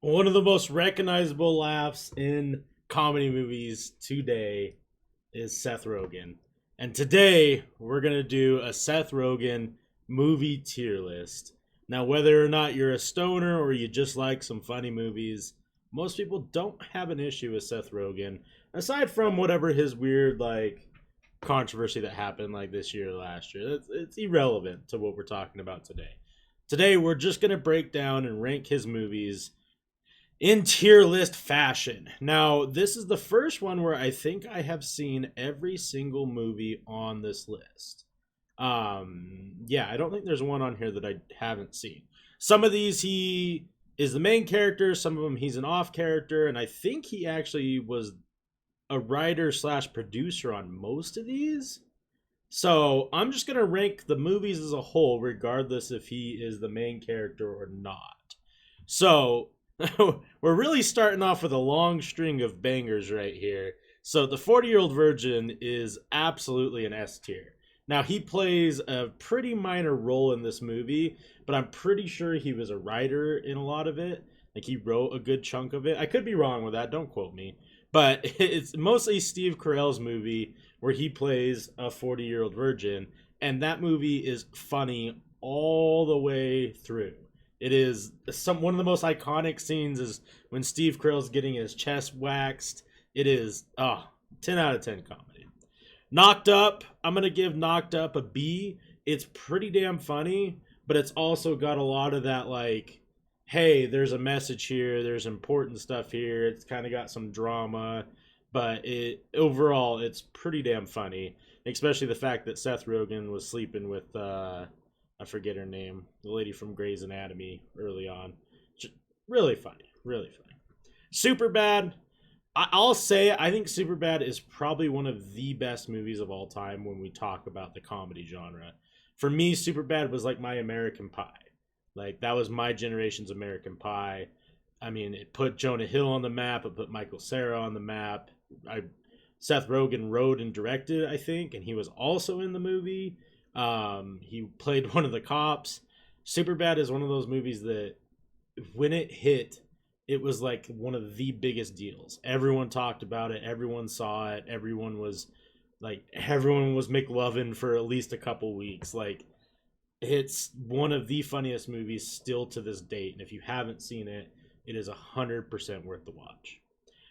One of the most recognizable laughs in comedy movies today is Seth Rogen. And today we're going to do a Seth Rogen movie tier list. Now, whether or not you're a stoner or you just like some funny movies, most people don't have an issue with Seth Rogen, aside from whatever his weird, controversy that happened, like this year or last year. It's irrelevant to what we're talking about today. Today, we're just going to break down and rank his movies in tier list fashion. Now, this is the first one where I think I have seen every single movie on this list. Yeah, I don't think there's one on here that I haven't seen. Some of these he is the main character, some of them he's an off character, and I think he actually was a writer slash producer on most of these. So I'm just gonna rank the movies as a whole, regardless if he is the main character or not. So we're really starting off with a long string of bangers right here. So the 40-year-old virgin is absolutely an S tier. Now he plays a pretty minor role in this movie, but I'm pretty sure he was a writer in a lot of it. Like he wrote a good chunk of it. I could be wrong with that, don't quote me. But it's mostly Steve Carell's movie where he plays a 40-year-old virgin, and that movie is funny all the way through. It is one of the most iconic scenes is when Steve Carell's getting his chest waxed. It is 10 out of 10 comedy. Knocked Up, I'm going to give Knocked Up a B. It's pretty damn funny, but it's also got a lot of that hey, there's a message here, there's important stuff here. It's kind of got some drama, but overall it's pretty damn funny, especially the fact that Seth Rogen was sleeping with I forget her name, the lady from Grey's Anatomy early on. Just really funny, really funny. Superbad, I'll say I think Superbad is probably one of the best movies of all time when we talk about the comedy genre. For me, Superbad was like my American Pie. Like that was my generation's American Pie. I mean, it put Jonah Hill on the map. It put Michael Cera on the map. Seth Rogen wrote and directed, I think, and he was also in the movie. He played one of the cops. Superbad is one of those movies that when it hit, it was like one of the biggest deals. Everyone talked about it. Everyone saw it. Everyone was McLovin for at least a couple weeks. Like, it's one of the funniest movies still to this date. And if you haven't seen it, it is 100% worth the watch.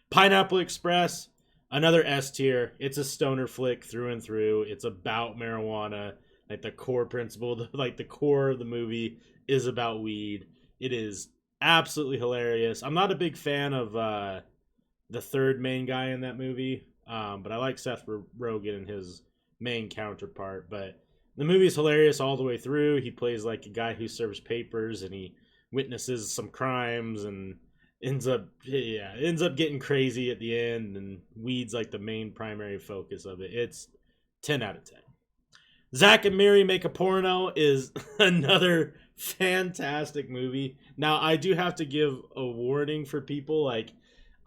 Pineapple Express, another S tier. It's a stoner flick through and through. It's about marijuana. Like the core principle, like the core of the movie is about weed. It is absolutely hilarious. I'm not a big fan of the third main guy in that movie, but I like Seth Rogen and his main counterpart. But the movie is hilarious all the way through. He plays like a guy who serves papers and he witnesses some crimes and ends up getting crazy at the end, and weed's like the main primary focus of it. It's 10 out of 10. Zach and Miri Make a Porno is another fantastic movie. Now, I do have to give a warning for people. Like,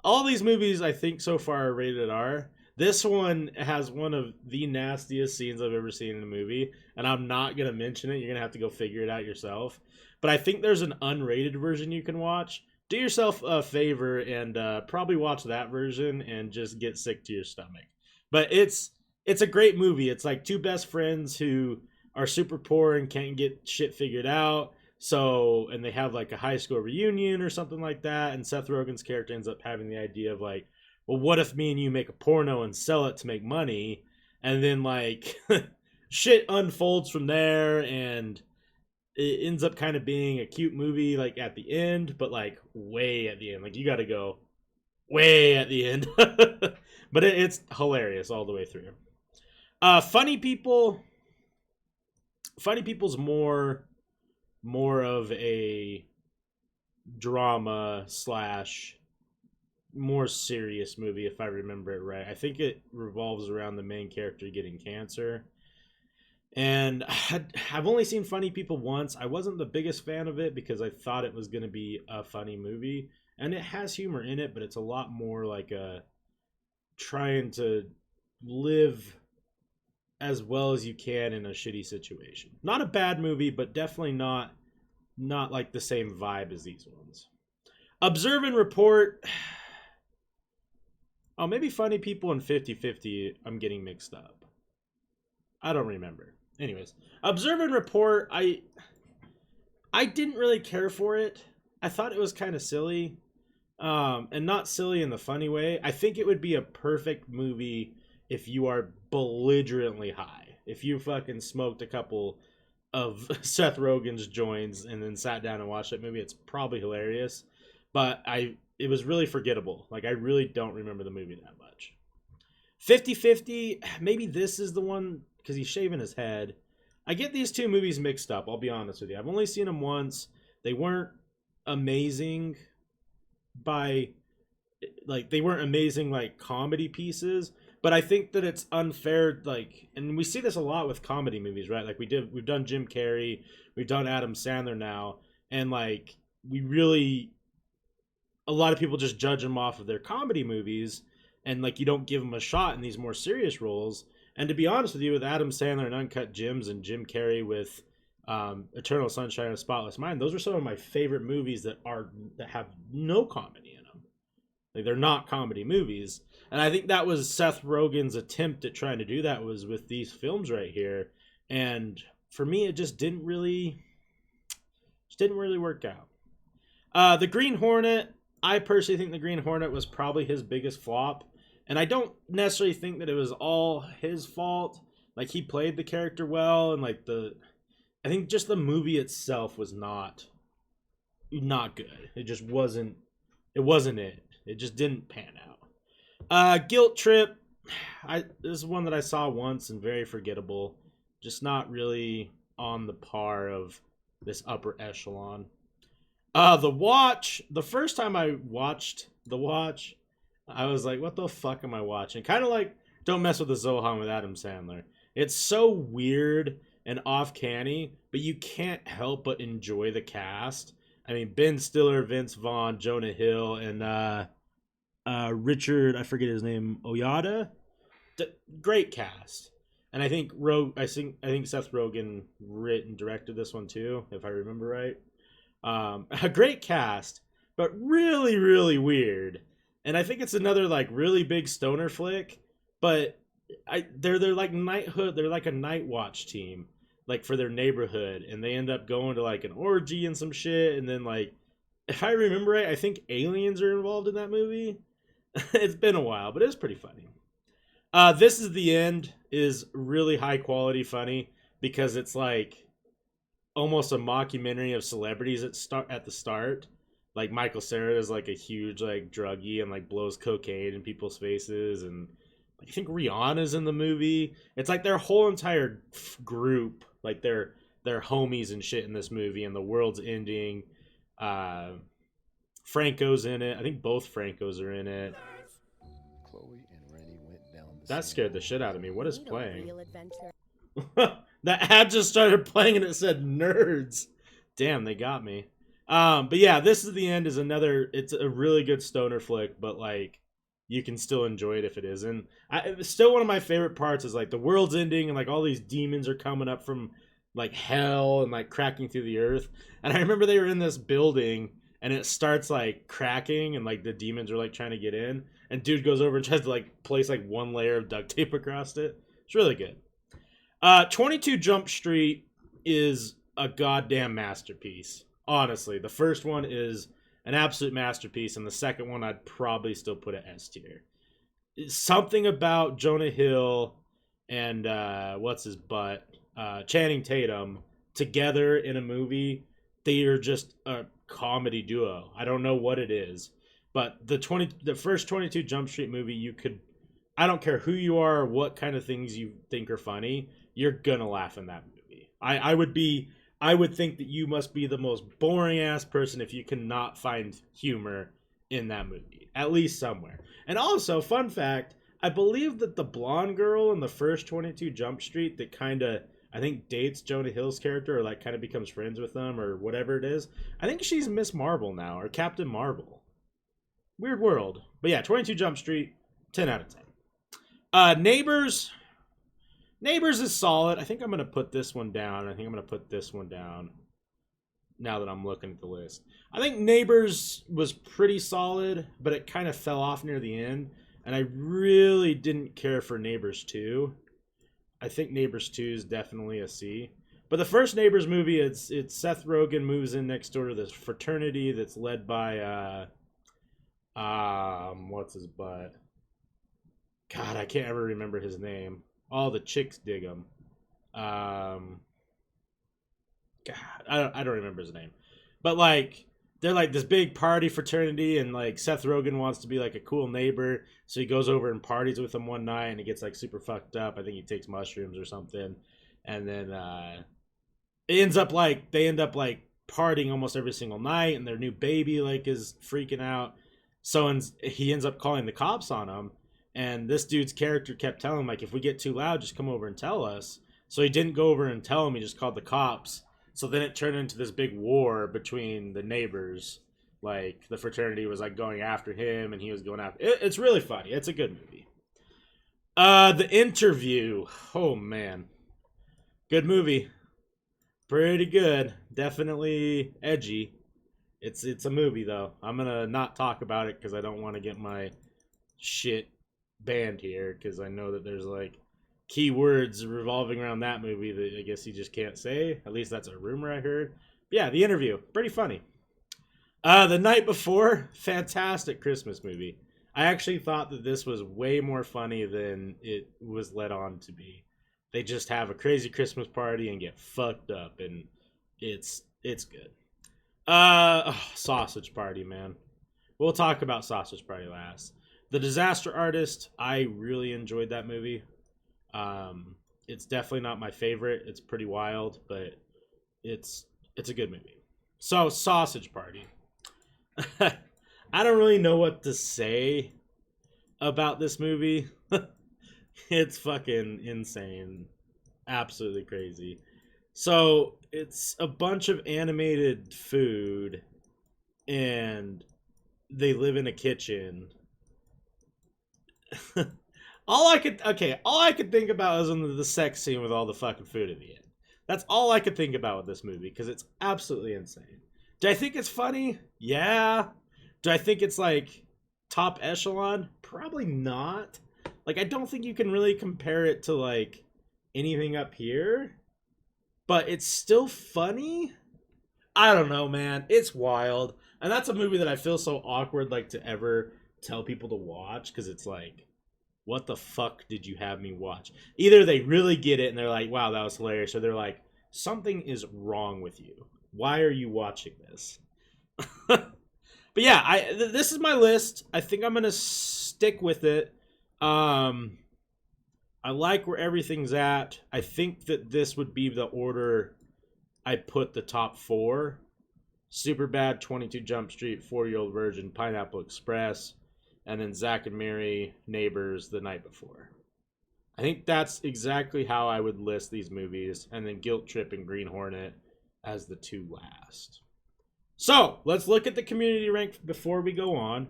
all these movies I think so far are rated R. This one has one of the nastiest scenes I've ever seen in a movie, and I'm not going to mention it. You're going to have to go figure it out yourself. But I think there's an unrated version you can watch. Do yourself a favor and probably watch that version and just get sick to your stomach. But it's a great movie. It's like two best friends who are super poor and can't get shit figured out. So, and they have like a high school reunion or something like that. And Seth Rogen's character ends up having the idea of like, well, what if me and you make a porno and sell it to make money? And then like shit unfolds from there, and it ends up kind of being a cute movie like at the end, but like way at the end. Like you got to go way at the end. But it's hilarious all the way through. Funny People. Funny People's more of a drama slash more serious movie, if I remember it right. I think it revolves around the main character getting cancer. And I've only seen Funny People once. I wasn't the biggest fan of it because I thought it was going to be a funny movie. And it has humor in it, but it's a lot more like a trying to live as well as you can in a shitty situation. Not a bad movie, but definitely not like the same vibe as these ones. Observe and Report. Oh, maybe Funny People and 50-50 I'm getting mixed up. I don't remember. Anyways, Observe and Report, I didn't really care for it. I thought it was kind of silly. And not silly in the funny way. I think it would be a perfect movie if you are belligerently high. If you fucking smoked a couple of Seth Rogen's joints and then sat down and watched that movie, it's probably hilarious. But it was really forgettable. Like, I really don't remember the movie that much. 50-50, maybe this is the one because he's shaving his head. I get these two movies mixed up, I'll be honest with you. I've only seen them once. They weren't amazing they weren't amazing like comedy pieces, but I think that it's unfair, like, and we see this a lot with comedy movies, right? Like we've done Jim Carrey, we've done Adam Sandler now, and like a lot of people just judge them off of their comedy movies, and like you don't give them a shot in these more serious roles. And to be honest with you, with Adam Sandler and Uncut Gems and Jim Carrey with Eternal Sunshine of the Spotless Mind, those are some of my favorite movies that have no comedy in them. Like, they're not comedy movies, and I think that was Seth Rogen's attempt at trying to do that was with these films right here. And for me, it just didn't really work out. The Green Hornet, I personally think the Green Hornet was probably his biggest flop, and I don't necessarily think that it was all his fault. Like, he played the character well, and like I think just the movie itself was not good. It just wasn't. It wasn't it. It just didn't pan out. Guilt Trip. This is one that I saw once and very forgettable. Just not really on the par of this upper echelon. The Watch. The first time I watched The Watch, I was like, "What the fuck am I watching?" Kind of like Don't Mess with the Zohan with Adam Sandler. It's so weird and off-canny, but you can't help but enjoy the cast. I mean, Ben Stiller, Vince Vaughn, Jonah Hill, and Richard, I forget his name, Oyada. Great cast. And I think Seth Rogen wrote and directed this one too, if I remember right. A great cast, but really, really weird. And I think it's another like really big stoner flick, but they're like knighthood. They're like a night watch team, like for their neighborhood, and they end up going to like an orgy and some shit, and then like, if I remember right, I think aliens are involved in that movie. It's been a while, but it's pretty funny. This Is the End is really high quality funny because it's like almost a mockumentary of celebrities at the start. Like Michael Cera is like a huge like druggie and like blows cocaine in people's faces, and I think Rihanna's in the movie. It's like their whole entire group, like they're homies and shit in this movie, and the world's ending. Franco's in it. I think both Francos are in it. Chloe and Rennie went down the That scared the shit out of me. What is playing? Real adventure. That ad just started playing and it said nerds. Damn, they got me. But yeah, This Is the End is it's a really good stoner flick, but like you can still enjoy it if it isn't. Still one of my favorite parts is like the world's ending and like all these demons are coming up from like hell and like cracking through the earth. And I remember they were in this building and it starts like cracking and like the demons are like trying to get in, and dude goes over and tries to like place like one layer of duct tape across it. It's really good. 22 Jump Street is a goddamn masterpiece. Honestly, the first one is an absolute masterpiece, and the second one I'd probably still put at S tier. Something about Jonah Hill and what's his butt, Channing Tatum together in a movie, they are just a comedy duo. I don't know what it is, but the first 22 Jump Street movie, I don't care who you are or what kind of things you think are funny, you're gonna laugh in that movie. I would think that you must be the most boring ass person if you cannot find humor in that movie, at least somewhere. And also, fun fact, I believe that the blonde girl in the first 22 Jump Street that kind of, I think, dates Jonah Hill's character or like kind of becomes friends with them or whatever it is, I think she's Miss Marvel now, or Captain Marvel. Weird world. But yeah, 22 Jump Street, 10 out of 10. Neighbors is solid. I think I'm going to put this one down. now that I'm looking at the list. I think Neighbors was pretty solid, but it kind of fell off near the end. And I really didn't care for Neighbors 2. I think Neighbors 2 is definitely a C. But the first Neighbors movie, it's Seth Rogen moves in next door to this fraternity that's led by what's his butt? God, I can't ever remember his name. All the chicks dig him. God, I don't remember his name. But like they're like this big party fraternity, and like Seth Rogen wants to be like a cool neighbor, so he goes over and parties with them one night, and he gets like super fucked up. I think he takes mushrooms or something, and then it ends up like they end up like partying almost every single night, and their new baby like is freaking out. So he ends up calling the cops on him, and this dude's character kept telling him like, if we get too loud, just come over and tell us. So he didn't go over and tell him. He just called the cops. So then it turned into this big war between the neighbors. Like the fraternity was like going after him, and he was going after. It's really funny. It's a good movie. The Interview. Oh man, good movie. Pretty good. Definitely edgy. It's a movie though. I'm gonna not talk about it because I don't want to get my shit banned here, because I know that there's like key words revolving around that movie that I guess you just can't say. At least that's a rumor I heard. But yeah, The Interview, pretty funny. The Night Before, fantastic Christmas movie. I actually thought that this was way more funny than it was led on to be. They just have a crazy Christmas party and get fucked up, and it's good. Sausage Party, man. We'll talk about Sausage Party last. The Disaster Artist, I really enjoyed that movie. It's definitely not my favorite. It's pretty wild, but it's a good movie. So, Sausage Party. I don't really know what to say about this movie. It's fucking insane. Absolutely crazy. So, it's a bunch of animated food, and they live in a kitchen. All I could think about was the sex scene with all the fucking food at the end. That's all I could think about with this movie, because it's absolutely insane. Do I think it's funny? Yeah. Do I think it's like top echelon? Probably not. Like, I don't think you can really compare it to like anything up here, but it's still funny. I don't know, man. It's wild. And that's a movie that I feel so awkward like to ever tell people to watch, because it's like, what the fuck did you have me watch? Either they really get it and they're like, wow, that was hilarious, or they're like, something is wrong with you. Why are you watching this? But yeah, this is my list. I think I'm gonna stick with it. I like where everything's at. I think that this would be the order I put the top 4. Superbad, 22 Jump Street, 4-Year-Old Virgin, Pineapple Express, and then Zack and Mary, Neighbors, The Night Before. I think that's exactly how I would list these movies, and then Guilt Trip and Green Hornet as the 2 last. So, let's look at the community rank before we go on.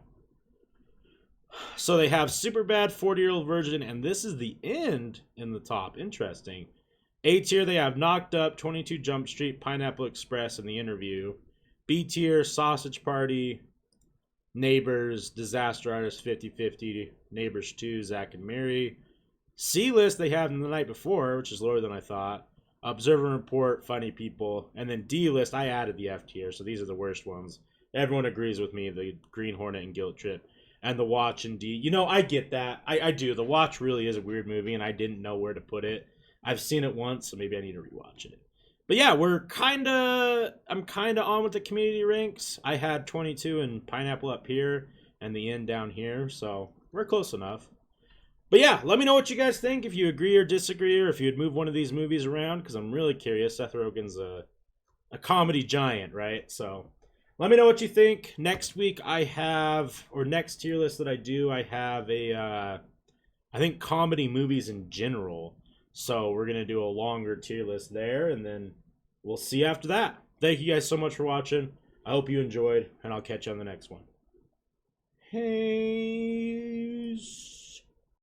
So they have Superbad, 40-Year-Old Virgin, and this is the end in the top. Interesting. A tier, they have Knocked Up, 22 Jump Street, Pineapple Express, and The Interview. B tier, Sausage Party, Neighbors, Disaster Artist, 50-50, Neighbors 2, Zack and Mary. C list, they have The Night Before, which is lower than I thought. Observe and Report, Funny People. And then D list, I added the F tier, so these are the worst ones. Everyone agrees with me, the Green Hornet and Guilt Trip. And The Watch and D. You know, I get that. I do. The Watch really is a weird movie, and I didn't know where to put it. I've seen it once, so maybe I need to rewatch it. But yeah, I'm kind of on with the community ranks. I had 22 and Pineapple up here and the end down here, so we're close enough. But yeah, let me know what you guys think, if you agree or disagree, or if you'd move one of these movies around, because I'm really curious. Seth Rogen's a comedy giant, right? So let me know what you think. Next week next tier list that I do, I have I think comedy movies in general. So we're going to do a longer tier list there, and then we'll see after that. Thank you guys so much for watching. I hope you enjoyed, and I'll catch you on the next one. Hey.